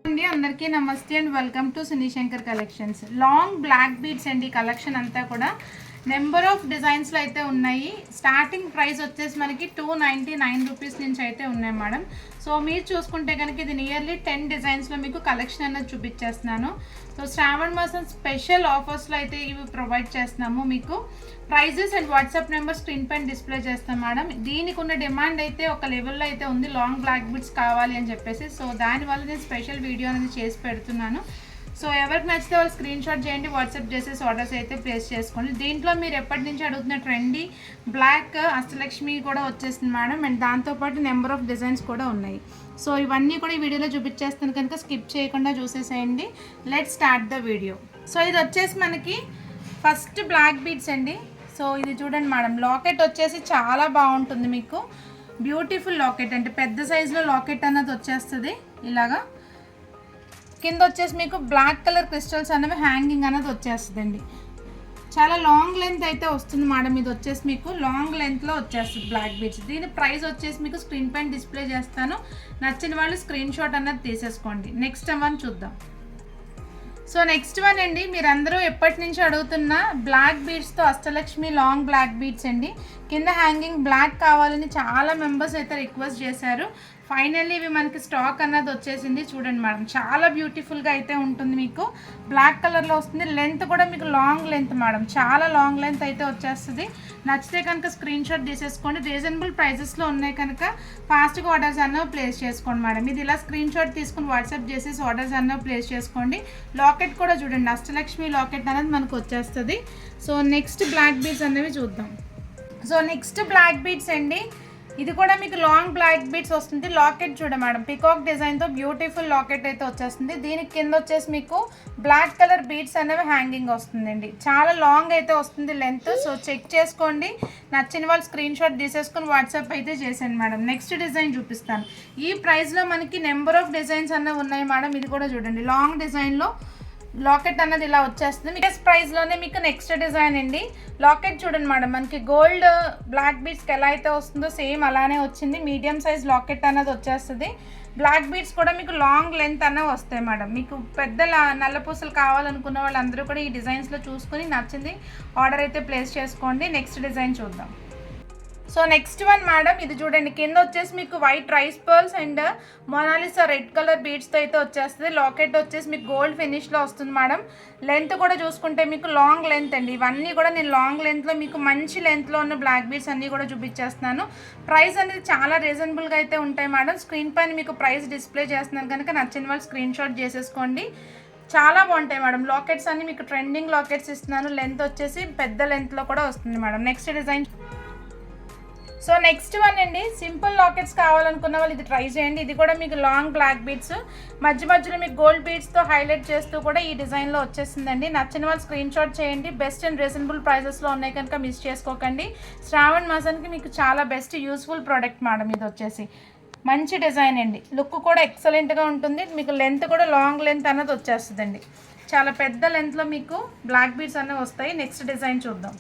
అండి అందరికీ నమస్తే and welcome to Shanishankar collections. Long black beads అండి కలెక్షన్ అంతా కూడా నెంబర్ ఆఫ్ డిజైన్స్లో అయితే ఉన్నాయి. స్టార్టింగ్ ప్రైస్ వచ్చేసి మనకి 299 రూపీస్ నుంచి అయితే ఉన్నాయి మేడం. సో మీరు చూసుకుంటే కనుక ఇది నియర్లీ 10 డిజైన్స్లో మీకు కలెక్షన్ అన్నది చూపించేస్తున్నాను. సో శ్రావణ మాసం స్పెషల్ ఆఫర్స్లో అయితే ఇవి ప్రొవైడ్ చేస్తున్నాము. మీకు prizes and WhatsApp number screen పైన డిస్ప్లే చేస్తాం మేడం. దీనికి ఉన్న డిమాండ్ అయితే ఒక లెవెల్లో అయితే ఉంది, లాంగ్ బ్లాక్ బీడ్స్ కావాలి అని చెప్పేసి. సో దానివల్ల నేను స్పెషల్ వీడియో అనేది చేసి పెడుతున్నాను. సో ఎవరికి నచ్చితే వాళ్ళు స్క్రీన్ షాట్ చేయండి, వాట్సాప్ చేసేసి ఆర్డర్స్ అయితే ప్లేస్ చేసుకోండి. దీంట్లో మీరు ఎప్పటి నుంచి అడుగుతున్న ట్రెండీ బ్లాక్ అష్టలక్ష్మి కూడా వచ్చేసింది మేడం. అండ్ దాంతోపాటు నెంబర్ ఆఫ్ డిజైన్స్ కూడా ఉన్నాయి. సో ఇవన్నీ కూడా ఈ వీడియోలో చూపించేస్తాను కనుక స్కిప్ చేయకుండా చూసేసేయండి. Let's start the video. So ఇది వచ్చేసి మనకి ఫస్ట్ బ్లాక్ బీడ్స్ అండి. సో ఇది చూడండి మేడం, లాకెట్ వచ్చేసి చాలా బాగుంటుంది. మీకు బ్యూటిఫుల్ లాకెట్ అంటే పెద్ద సైజులో లాకెట్ అన్నది వచ్చేస్తుంది. ఇలాగా కింద వచ్చేసి మీకు బ్లాక్ కలర్ క్రిస్టల్స్ అనేవి హ్యాంగింగ్ అనేది వచ్చేస్తుందండి. చాలా లాంగ్ లెంత్ అయితే వస్తుంది మేడం. ఇది వచ్చేసి మీకు లాంగ్ లెంత్లో వచ్చేస్తుంది బ్లాక్ బీడ్స్. దీని ప్రైస్ వచ్చేసి మీకు స్క్రీన్ పైన డిస్ప్లే చేస్తాను. నచ్చిన వాళ్ళు స్క్రీన్ షాట్ అన్నది తీసేసుకోండి. నెక్స్ట్ వన్ చూద్దాం. సో నెక్స్ట్ వన్ అండి, మీరందరూ ఎప్పటి నుంచి అడుగుతున్న బ్లాక్ బీడ్స్తో అష్టలక్ష్మి లాంగ్ బ్లాక్ బీడ్స్ అండి. కింద హ్యాంగింగ్ బ్లాక్ కావాలని చాలా మెంబర్స్ అయితే రిక్వెస్ట్ చేశారు. ఫైనల్లీ ఇవి మనకి స్టాక్ అన్నది వచ్చేసింది. చూడండి మేడం, చాలా బ్యూటిఫుల్గా అయితే ఉంటుంది. మీకు బ్లాక్ కలర్లో వస్తుంది. లెంత్ కూడా మీకు లాంగ్ లెంత్ మేడం, చాలా లాంగ్ లెంత్ అయితే వచ్చేస్తుంది. నచ్చితే కనుక స్క్రీన్ షాట్ తీసేసుకోండి. రీజనబుల్ ప్రైజెస్లో ఉన్నాయి కనుక ఫాస్ట్గా ఆర్డర్స్ అన్నవి ప్లేస్ చేసుకోండి మేడం. ఇది ఇలా స్క్రీన్ షాట్ తీసుకుని వాట్సాప్ చేసేసి ఆర్డర్స్ అన్నవి ప్లేస్ చేసుకోండి. లాకెట్ కూడా చూడండి, అష్టలక్ష్మి లాకెట్ అనేది మనకు వచ్చేస్తుంది. సో నెక్స్ట్ బ్లాక్ బీడ్స్ అనేవి చూద్దాం. సో నెక్స్ట్ బ్లాక్ బీడ్స్ అండి, ఇది కూడా మీకు లాంగ్ బ్లాక్ బీడ్స్ వస్తుంది. లాకెట్ చూడ మేడం, పికాక్ డిజైన్తో బ్యూటిఫుల్ లాకెట్ అయితే వచ్చేస్తుంది. దీనికి కింద వచ్చేసి మీకు బ్లాక్ కలర్ బీడ్స్ అనేవి హ్యాంగింగ్ వస్తుందండి. చాలా లాంగ్ అయితే వస్తుంది లెంత్. సో చెక్ చేసుకోండి. నచ్చిన వాళ్ళు స్క్రీన్ షాట్ తీసేసుకొని వాట్సాప్ అయితే చేసేయండి మేడం. నెక్స్ట్ డిజైన్ చూపిస్తాను. ఈ ప్రైస్లో మనకి నెంబర్ ఆఫ్ డిజైన్స్ అన్నవి ఉన్నాయి మేడం. ఇది కూడా చూడండి, లాంగ్ డిజైన్లో లాకెట్ అన్నది ఇలా వచ్చేస్తుంది. మీకు ప్రైస్లోనే మీకు నెక్స్ట్ డిజైన్ అండి. లాకెట్ చూడండి మేడం, మనకి గోల్డ్ బ్లాక్ బీడ్స్కి ఎలా అయితే వస్తుందో సేమ్ అలానే వచ్చింది. మీడియం సైజ్ లాకెట్ అన్నది వచ్చేస్తుంది. బ్లాక్ బీడ్స్ కూడా మీకు లాంగ్ లెంత్ అన్నవి వస్తాయి మేడం. మీకు పెద్ద నల్ల పూసలు కావాలనుకున్న వాళ్ళందరూ కూడా ఈ డిజైన్స్లో చూసుకుని నచ్చింది ఆర్డర్ అయితే ప్లేస్ చేసుకోండి. నెక్స్ట్ డిజైన్ చూద్దాం. సో నెక్స్ట్ వన్ మేడం, ఇది చూడండి, కింద వచ్చేసి మీకు white rice pearls and Mona Lisa red colour బీడ్స్తో అయితే వచ్చేస్తుంది. లాకెట్ వచ్చేసి మీకు గోల్డ్ ఫినిష్లో వస్తుంది మేడం. లెంత్ కూడా చూసుకుంటే మీకు లాంగ్ లెంత్ అండి. ఇవన్నీ కూడా నేను లాంగ్ లెంత్లో మీకు మంచి లెంత్లో ఉన్న బ్లాక్ బీడ్స్ అన్నీ కూడా చూపించేస్తున్నాను. ప్రైస్ అనేది చాలా రీజనబుల్గా అయితే ఉంటాయి మేడం. స్క్రీన్ పైన మీకు ప్రైస్ డిస్ప్లే చేస్తున్నాను కనుక నచ్చిన వాళ్ళు స్క్రీన్ షాట్ చేసేసుకోండి. చాలా బాగుంటాయి మేడం. లాకెట్స్ అన్ని మీకు ట్రెండింగ్ లాకెట్స్ ఇస్తున్నాను. లెంత్ వచ్చేసి పెద్ద లెంత్లో కూడా వస్తుంది madam. Next design. So next one అండి, సింపుల్ లాకెట్స్ కావాలనుకున్న వాళ్ళు ఇది ట్రై చేయండి. ఇది కూడా మీకు లాంగ్ బ్లాక్ బీడ్స్ మధ్య మధ్యలో మీకు గోల్డ్ బీడ్స్తో హైలైట్ చేస్తూ కూడా ఈ డిజైన్లో వచ్చేసిందండి. నచ్చిన వాళ్ళు స్క్రీన్ షాట్ చేయండి. బెస్ట్ అండ్ రీజనబుల్ ప్రైజెస్లో ఉన్నాయి కనుక మిస్ చేసుకోకండి. శ్రావణ మాసానికి మీకు చాలా బెస్ట్ యూస్ఫుల్ ప్రోడక్ట్ మేడం. ఇది వచ్చేసి మంచి డిజైన్ అండి. లుక్ కూడా ఎక్సలెంట్గా ఉంటుంది. మీకు లెంత్ కూడా లాంగ్ లెంత్ అన్నది వచ్చేస్తుందండి. చాలా పెద్ద లెంత్లో మీకు బ్లాక్ బీడ్స్ అనేవి వస్తాయి. నెక్స్ట్ డిజైన్ చూద్దాం.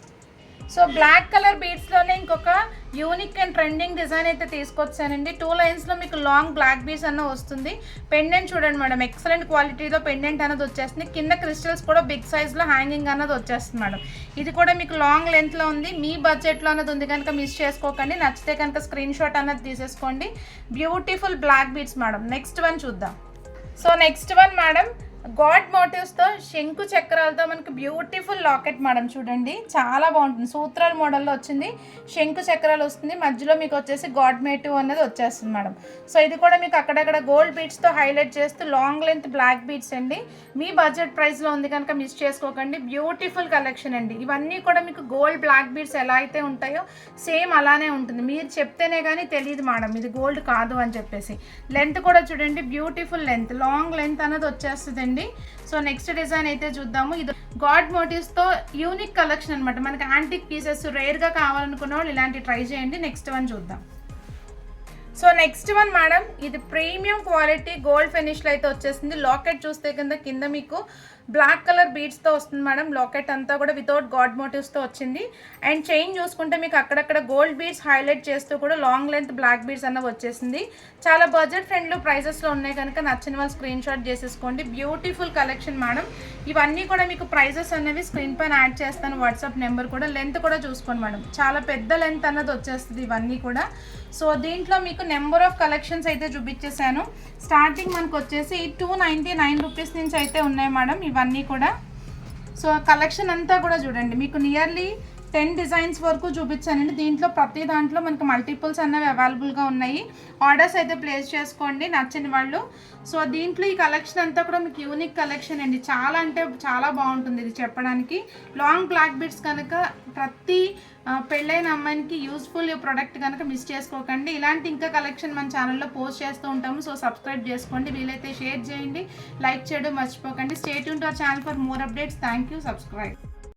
సో బ్లాక్ కలర్ బీడ్స్లోనే ఇంకొక యూనిక్ అండ్ ట్రెండింగ్ డిజైన్ అయితే తీసుకొచ్చానండి. 2 లైన్స్లో మీకు లాంగ్ బ్లాక్ బీడ్స్ అన్న వస్తుంది. పెండెంట్ చూడండి మేడం, ఎక్సలెంట్ క్వాలిటీలో పెండెంట్ అనేది వచ్చేస్తుంది. కింద క్రిస్టల్స్ కూడా బిగ్ సైజ్లో హ్యాంగింగ్ అన్నది వచ్చేస్తుంది మేడం. ఇది కూడా మీకు లాంగ్ లెంత్లో ఉంది. మీ బడ్జెట్లో అన్నది ఉంది కనుక మిస్ చేసుకోకండి. నచ్చితే కనుక స్క్రీన్ షాట్ అన్నది తీసేసుకోండి. Beautiful black beads madam. Next one చూద్దాం. So next one madam, god మోటివ్స్తో శంకు చక్రాలతో మనకి బ్యూటిఫుల్ లాకెట్ మేడం. చూడండి, చాలా బాగుంటుంది. సూత్రాల మోడల్లో వచ్చింది. శంకు చక్రాలు వస్తుంది. మధ్యలో మీకు వచ్చేసి గాడ్ మోటివ్ అనేది వచ్చేస్తుంది మేడం. సో ఇది కూడా మీకు అక్కడక్కడ గోల్డ్ బీడ్స్తో హైలైట్ చేస్తూ లాంగ్ లెంత్ బ్లాక్ బీడ్స్ అండి. మీ బడ్జెట్ ప్రైస్లో ఉంది కనుక మిస్ చేసుకోకండి. బ్యూటిఫుల్ కలెక్షన్ అండి. ఇవన్నీ కూడా మీకు గోల్డ్ బ్లాక్ బీడ్స్ ఎలా అయితే ఉంటాయో సేమ్ అలానే ఉంటుంది. మీరు చెప్తేనే కానీ తెలియదు మేడం ఇది గోల్డ్ కాదు అని చెప్పేసి. లెంత్ కూడా చూడండి, బ్యూటిఫుల్ లెంత్, లాంగ్ లెంత్ అనేది వచ్చేస్తుంది. సో నెక్స్ట్ డిజైన్ అయితే చూద్దాము. ఇది గాడ్ మోటివ్స్తో యూనిక్ కలెక్షన్ అనమాట. మనకి యాంటిక్ పీసెస్ రేర్గా కావాలనుకున్న వాళ్ళు ఇలాంటి ట్రై చేయండి. నెక్స్ట్ వన్ చూద్దాం. సో నెక్స్ట్ వన్ మేడం, ఇది ప్రీమియం క్వాలిటీ గోల్డ్ ఫినిష్లో అయితే వచ్చేసింది. లాకెట్ చూస్తే కింద మీకు బ్లాక్ కలర్ బీడ్స్తో వస్తుంది మేడం. లాకెట్ అంతా కూడా వితౌట్ గాడ్ మోటివ్స్తో వచ్చింది. అండ్ చైన్ చూసుకుంటే మీకు అక్కడక్కడ గోల్డ్ బీడ్స్ హైలైట్ చేస్తూ కూడా లాంగ్ లెంత్ బ్లాక్ బీడ్స్ అన్న వచ్చేసింది. చాలా బడ్జెట్ ఫ్రెండ్లీ ప్రైజెస్లో ఉన్నాయి కనుక నచ్చిన వాళ్ళు స్క్రీన్ షాట్ చేసేసుకోండి. Beautiful collection madam. ఇవన్నీ కూడా మీకు ప్రైజెస్ అనేవి స్క్రీన్ పైన యాడ్ చేస్తాను, వాట్సాప్ నెంబర్ కూడా. లెంత్ కూడా చూసుకోండి మేడం, చాలా పెద్ద లెంత్ అన్నది వచ్చేస్తుంది ఇవన్నీ కూడా. సో దీంట్లో మీకు నెంబర్ ఆఫ్ కలెక్షన్స్ అయితే చూపించేశాను. స్టార్టింగ్ మనకు వచ్చేసి 299 రూపీస్ నుంచి అయితే ఉన్నాయి మేడం ఇవన్నీ కూడా. సో కలెక్షన్ అంతా కూడా చూడండి, మీకు నియర్లీ 10 డిజైన్స్ వరకు చూపించానండి. దీంట్లో ప్రతి దాంట్లో మనకు మల్టిపుల్స్ అన్నవి అవైలబుల్గా ఉన్నాయి. ఆర్డర్స్ అయితే ప్లేస్ చేసుకోండి నచ్చిన వాళ్ళు. సో దీంట్లో ఈ కలెక్షన్ అంతా కూడా మీకు యూనిక్ కలెక్షన్ అండి. చాలా అంటే చాలా బాగుంటుంది ఇది చెప్పడానికి. లాంగ్ బ్లాక్ బీడ్స్ కనుక ప్రతి పెళ్ళైన అమ్మాయికి యూస్ఫుల్ ప్రోడక్ట్ కనుక మిస్ చేసుకోకండి. ఇలాంటి ఇంకా కలెక్షన్ మన ఛానల్లో పోస్ట్ చేస్తూ ఉంటాము. సో సబ్స్క్రైబ్ చేసుకోండి, వీలైతే షేర్ చేయండి, లైక్ చేయడం మర్చిపోకండి. Stay tune to our channel for more updates. Thank you. Subscribe.